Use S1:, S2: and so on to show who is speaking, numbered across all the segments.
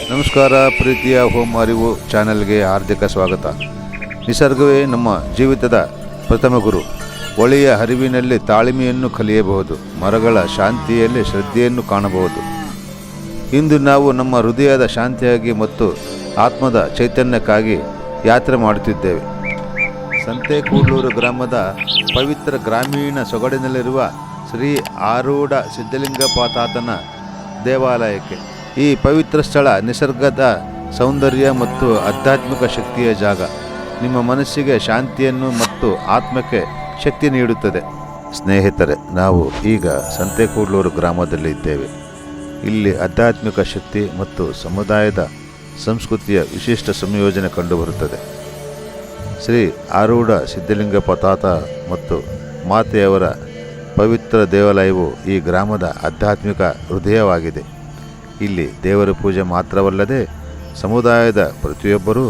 S1: ನಮಸ್ಕಾರ. ಪ್ರೀತಿಯ ಹೋಮ್ ಅರಿವು ಚಾನೆಲ್ಗೆ ಹಾರ್ದಿಕ ಸ್ವಾಗತ. ನಿಸರ್ಗವೇ ನಮ್ಮ ಜೀವಿತದ ಪ್ರಥಮ ಗುರು. ಒಳೆಯ ಹರಿವಿನಲ್ಲಿ ತಾಳ್ಮೆಯನ್ನು ಕಲಿಯಬಹುದು, ಮರಗಳ ಶಾಂತಿಯಲ್ಲಿ ಶ್ರದ್ಧೆಯನ್ನು ಕಾಣಬಹುದು. ಇಂದು ನಾವು ನಮ್ಮ ಹೃದಯದ ಶಾಂತಿಯಾಗಿ ಮತ್ತು ಆತ್ಮದ ಚೈತನ್ಯಕ್ಕಾಗಿ ಯಾತ್ರೆ ಮಾಡುತ್ತಿದ್ದೇವೆ. ಸಂತೆಕೂಡ್ಲೂರು ಗ್ರಾಮದ ಪವಿತ್ರ ಗ್ರಾಮೀಣ ಸೊಗಡಿನಲ್ಲಿರುವ ಶ್ರೀ ಆರೂಢ ಸಿದ್ಧಲಿಂಗಪತಾತನ ದೇವಾಲಯಕ್ಕೆ. ಈ ಪವಿತ್ರ ಸ್ಥಳ ನಿಸರ್ಗದ ಸೌಂದರ್ಯ ಮತ್ತು ಆಧ್ಯಾತ್ಮಿಕ ಶಕ್ತಿಯ ಜಾಗ. ನಿಮ್ಮ ಮನಸ್ಸಿಗೆ ಶಾಂತಿಯನ್ನು ಮತ್ತು ಆತ್ಮಕ್ಕೆ ಶಕ್ತಿ ನೀಡುತ್ತದೆ. ಸ್ನೇಹಿತರೆ, ನಾವು ಈಗ ಸಂತೆಕೂಡ್ಲೂರು ಗ್ರಾಮದಲ್ಲಿ ಇದ್ದೇವೆ. ಇಲ್ಲಿ ಆಧ್ಯಾತ್ಮಿಕ ಶಕ್ತಿ ಮತ್ತು ಸಮುದಾಯದ ಸಂಸ್ಕೃತಿಯ ವಿಶಿಷ್ಟ ಸಂಯೋಜನೆ ಕಂಡುಬರುತ್ತದೆ. ಶ್ರೀ ಆರೂಢ ಸಿದ್ಧಲಿಂಗಪತಾತ ಮತ್ತು ಮಾತೆಯವರ ಪವಿತ್ರ ದೇವಾಲಯವು ಈ ಗ್ರಾಮದ ಆಧ್ಯಾತ್ಮಿಕ ಹೃದಯವಾಗಿದೆ. ಇಲ್ಲಿ ದೇವರ ಪೂಜೆ ಮಾತ್ರವಲ್ಲದೆ ಸಮುದಾಯದ ಪ್ರತಿಯೊಬ್ಬರೂ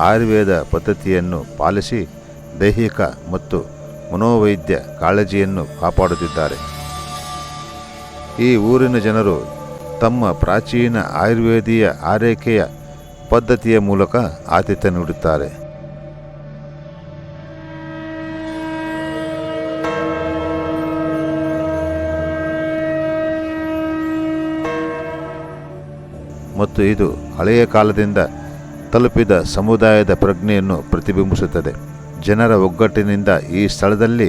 S1: ಆಯುರ್ವೇದ ಪದ್ಧತಿಯನ್ನು ಪಾಲಿಸಿ ದೈಹಿಕ ಮತ್ತು ಮನೋವೈದ್ಯ ಕಾಳಜಿಯನ್ನು ಕಾಪಾಡುತ್ತಿದ್ದಾರೆ. ಈ ಊರಿನ ಜನರು ತಮ್ಮ ಪ್ರಾಚೀನ ಆಯುರ್ವೇದೀಯ ಆರೈಕೆಯ ಪದ್ಧತಿಯ ಮೂಲಕ ಆತಿಥ್ಯ ನೀಡುತ್ತಾರೆ. ಮತ್ತು ಇದು ಹಳೆಯ ಕಾಲದಿಂದ ತಲುಪಿದ ಸಮುದಾಯದ ಪ್ರಜ್ಞೆಯನ್ನು ಪ್ರತಿಬಿಂಬಿಸುತ್ತದೆ. ಜನರ ಒಗ್ಗಟ್ಟಿನಿಂದ ಈ ಸ್ಥಳದಲ್ಲಿ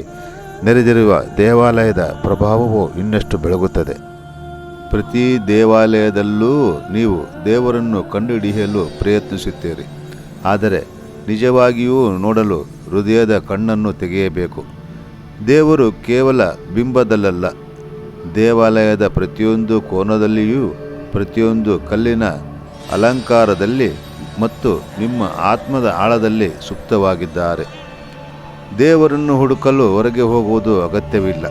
S1: ನೆರೆದಿರುವ ದೇವಾಲಯದ ಪ್ರಭಾವವು ಇನ್ನಷ್ಟು ಬೆಳಗುತ್ತದೆ. ಪ್ರತಿ ದೇವಾಲಯದಲ್ಲೂ ನೀವು ದೇವರನ್ನು ಕಂಡುಹಿಡಿಯಲು ಪ್ರಯತ್ನಿಸುತ್ತೀರಿ, ಆದರೆ ನಿಜವಾಗಿಯೂ ನೋಡಲು ಹೃದಯದ ಕಣ್ಣನ್ನು ತೆಗೆಯಬೇಕು. ದೇವರು ಕೇವಲ ಬಿಂಬದಲ್ಲಲ್ಲ, ದೇವಾಲಯದ ಪ್ರತಿಯೊಂದು ಕೋನದಲ್ಲಿಯೂ, ಪ್ರತಿಯೊಂದು ಕಲ್ಲಿನ ಅಲಂಕಾರದಲ್ಲಿ ಮತ್ತು ನಿಮ್ಮ ಆತ್ಮದ ಆಳದಲ್ಲಿ ಸುಪ್ತವಾಗಿದ್ದಾರೆ. ದೇವರನ್ನು ಹುಡುಕಲು ಹೊರಗೆ ಹೋಗುವುದು ಅಗತ್ಯವಿಲ್ಲ.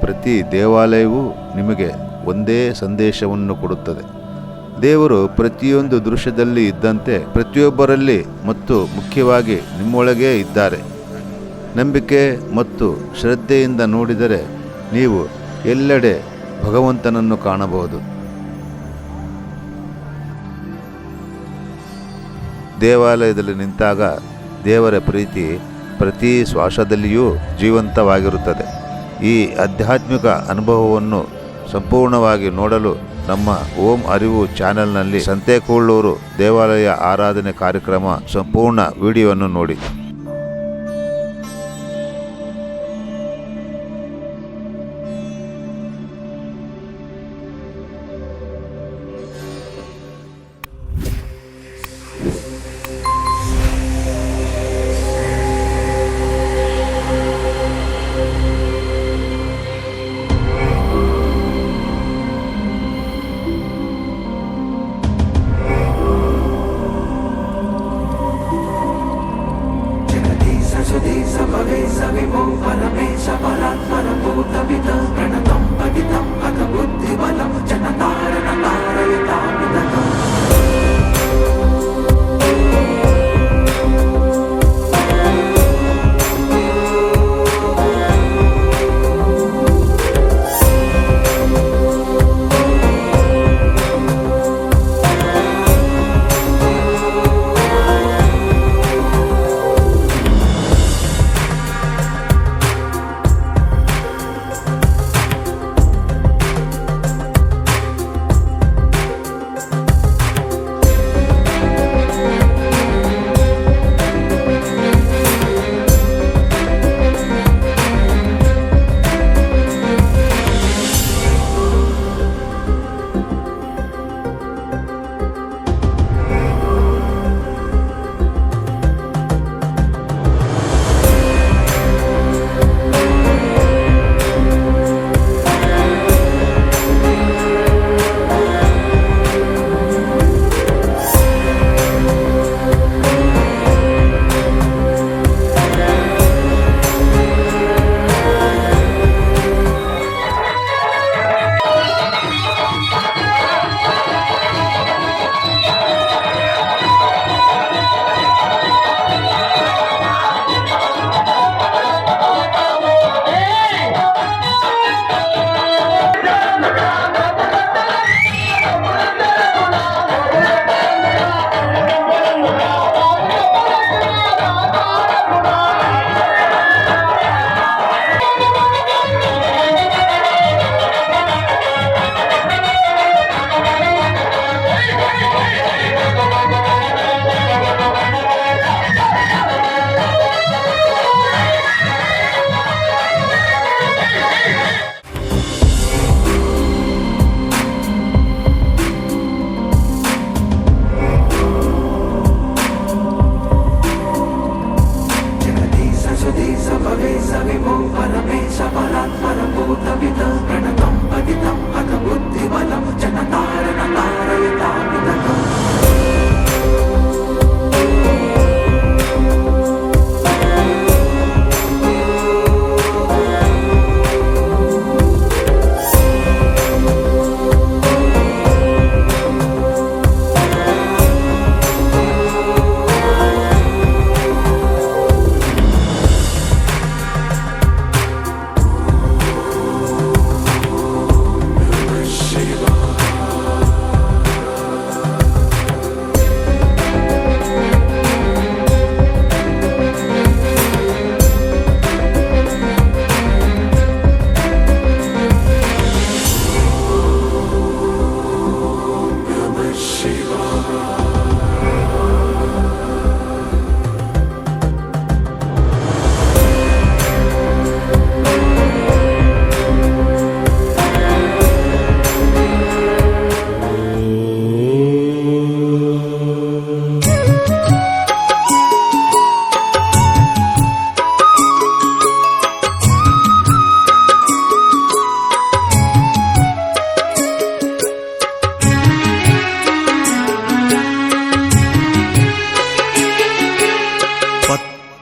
S1: ಪ್ರತಿ ದೇವಾಲಯವೂ ನಿಮಗೆ ಒಂದೇ ಸಂದೇಶವನ್ನು ಕೊಡುತ್ತದೆ. ದೇವರು ಪ್ರತಿಯೊಂದು ದೃಶ್ಯದಲ್ಲಿ ಇದ್ದಂತೆ ಪ್ರತಿಯೊಬ್ಬರಲ್ಲಿ ಮತ್ತು ಮುಖ್ಯವಾಗಿ ನಿಮ್ಮೊಳಗೇ ಇದ್ದಾರೆ. ನಂಬಿಕೆ ಮತ್ತು ಶ್ರದ್ಧೆಯಿಂದ ನೋಡಿದರೆ ನೀವು ಎಲ್ಲೆಡೆ ಭಗವಂತನನ್ನು ಕಾಣಬಹುದು. ದೇವಾಲಯದಲ್ಲಿ ನಿಂತಾಗ ದೇವರ ಪ್ರೀತಿ ಪ್ರತಿ ಶ್ವಾಸದಲ್ಲಿಯೂ ಜೀವಂತವಾಗಿರುತ್ತದೆ. ಈ ಆಧ್ಯಾತ್ಮಿಕ ಅನುಭವವನ್ನು ಸಂಪೂರ್ಣವಾಗಿ ನೋಡಲು ನಮ್ಮ ಓಂ ಅರಿವು ಚಾನೆಲ್ನಲ್ಲಿ ಸಂತೆಕೂಡ್ಲೂರು ದೇವಾಲಯ ಆರಾಧನೆ ಕಾರ್ಯಕ್ರಮ ಸಂಪೂರ್ಣ ವಿಡಿಯೋವನ್ನು ನೋಡಿ.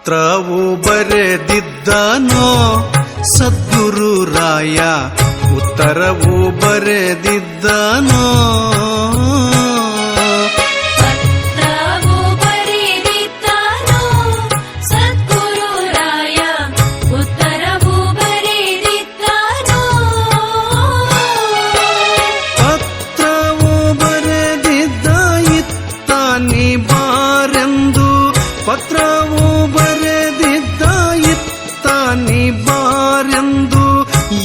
S2: ಪತ್ರವು ಬರೆದಿದ್ದನೋ ಸದ್ಗುರು ರಾಯ, ಉತ್ತರವು ಬರೆದಿದ್ದನೋ.
S3: ಪತ್ರವು ಬರೆದಿದ್ದನೋ ಸದ್ಗುರು ರಾಯ, ಉತ್ತರವು ಬರೆದಿದ್ದನೋ.
S2: ಪತ್ರವು ಬರೆದಿದ್ದ ಇತ್ತ ನೀ ಬಾರೆಂದು, ಪತ್ರವು ಬರೆದಿದ್ದ ಇತ್ತ ನೀ ಬಾರೆಂದು,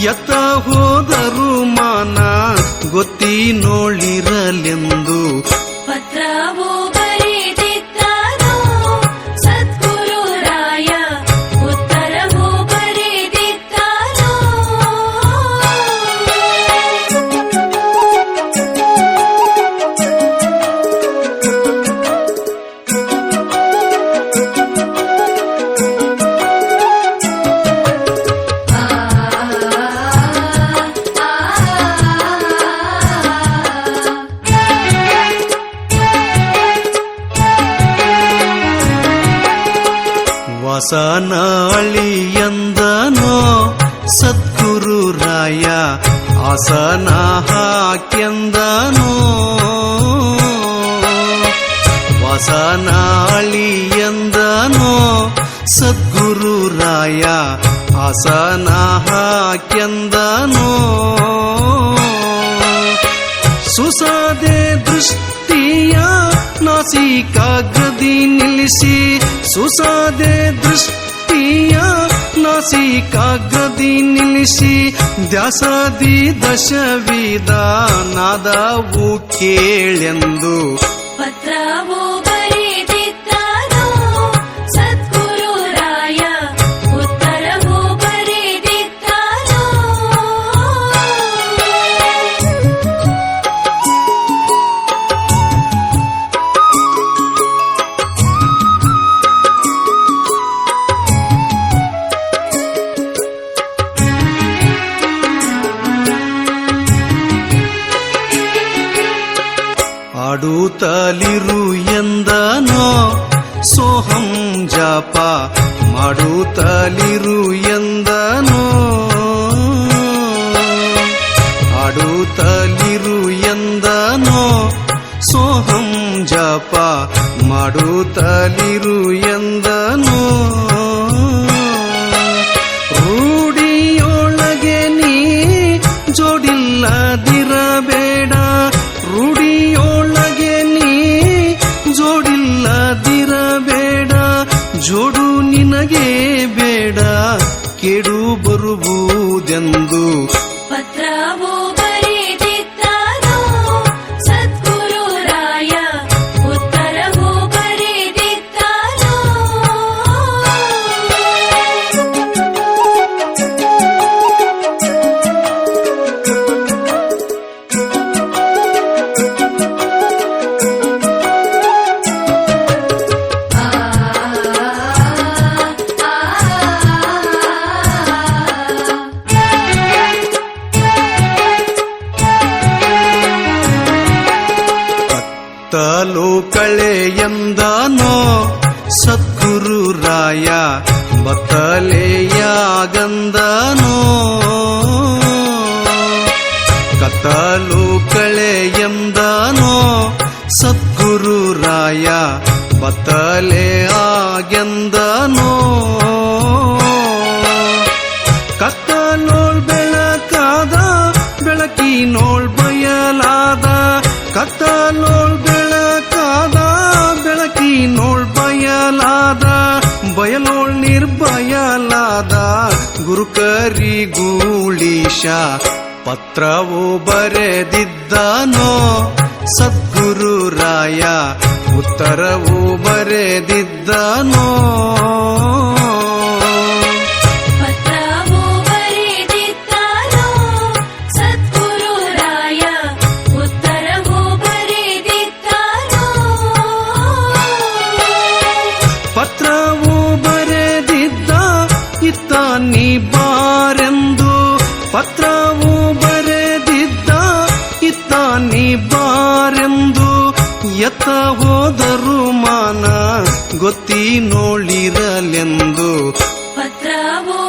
S2: ಯತ ಹೋದರು ಮಾನ ಗೊತ್ತಿನೋಳಿರಲೆಂದು.
S3: ಪತ್ರವು ಬರೆದಿದ್ದನೋ ಸದ್ಗುರು ರಾಯ, ಉತ್ತರವು ಬರೆದಿದ್ದನೋ.
S2: ವಸನಾಳಿಯಂದನೋ ಸದ್ಗುರು ರಾಯ, ಆಸನ ಹಾಕ್ಯಂದನೋ. ವಸನಾಳಿಯಂದನೋ ಸದ್ಗುರು ರಾಯ, ಆಸನ ಹಾಕ್ಯಂದನೋ. ಸುಸಾದೆ ದೃಷ್ಟಿಯ ನಾಸಿಕಾಗ್ರದಿ ನಿಲ್ಲಿಸಿ, ಸುಸಾದೆ ದೃಷ್ಟಿಯ ನಾಸಿಕಾಗ್ರದಿ ನಿಲ್ಲಿಸಿ, ದ್ಯಾಸದಿ ದಶವಿಧ ನಾದವು ಕೇಳೆಂದು.
S3: ಪತ್ರವು ಬರೆದಿದ್ದನೋ ಸದ್ಗುರು ರಾಯ, ಉತ್ತರವು ಬರೆದಿದ್ದನೋ.
S2: ಆಡುತ್ತಲಿರು ಎಂದನೋ ಸೋಹಂ ಜಪ, ಮಾಡುತ್ತಲಿರು ಎಂದನೋ. ಆಡುತ್ತಲಿರು ಎಂದನೋ ಸೋಹಂ ಜಪ, ಮಾಡುತ್ತಲಿರು ಎಂದನೋ. ರೂಢಿಯೊಳಗೆ ನೀ ಜೋಡಿಲ್ಲದಿರಬೇಡ, ರೂಢಿಯೊಳಗೆ ನೀ ಜೋಡಿಲ್ಲದಿರಬೇಡ, ಜೋಡು ನಿನಗೆ ಬೇಡ ಕೇಡು ಬರುವುದೆಂದು.
S3: ಪತ್ರವು ಬರೆದಿದ್ದನೋ ಸದ್ಗುರು ರಾಯ, ಉತ್ತರವು ಬರೆದಿದ್ದನೋ.
S2: ಕತ್ತಲು ಕಳೆಯಂದನೋ ಸದ್ಗುರು ರಾಯ, ಬತ್ತಲೆಯಾಗಂದನೋ. ಕತ್ತಲು ಕಳೆಯಂದನೋ ಸದ್ಗುರು ರಾಯ, ಬತ್ತಲೆಯಾಗೆಂದನೋ. ಕತ್ತಲೋಳ್ ಬೆಳಕಾದ, ಬೆಳಕಿನೋಳ್ ಬಯಲಾದ, ಕತ್ತಲೋಳ್ ಬೆಳಕಾದ, ಬೆಳಕಿನೋಳ್ ಬಯಲಾದ, ಬಯಲೋಳ್ ನಿರ್ಬಯಲಾದ ಗುರುಕರಿಗೂಳೀಶ. ಪತ್ರವು ಬರೆದಿದ್ದನೋ ಸದ್ಗುರು ರಾಯ, ಉತ್ತರವು ಬರೆದಿದ್ದನೋ.
S3: ಪತ್ರವು ಬರೆದಿದ್ದನೋ ಸದ್ಗುರು ರಾಯ, ಉತ್ತರವು ಬರೆದಿದ್ದನೋ.
S2: ಪತ್ರವು ಬರೆದಿದ್ದ ಇತ್ತ ನೀ ಬಾರೆಂದು, ಪತ್ರವು ಬರೆದಿದ್ದ ಇತ್ತ ನೀ ಬಾರೆಂದು, ಯತ ಮರೆತ ಹೋದರು ಮಾನ ಗೊತ್ತಿ ನೋಳಿರಲೆಂದು
S3: ಪತ್ರವೋ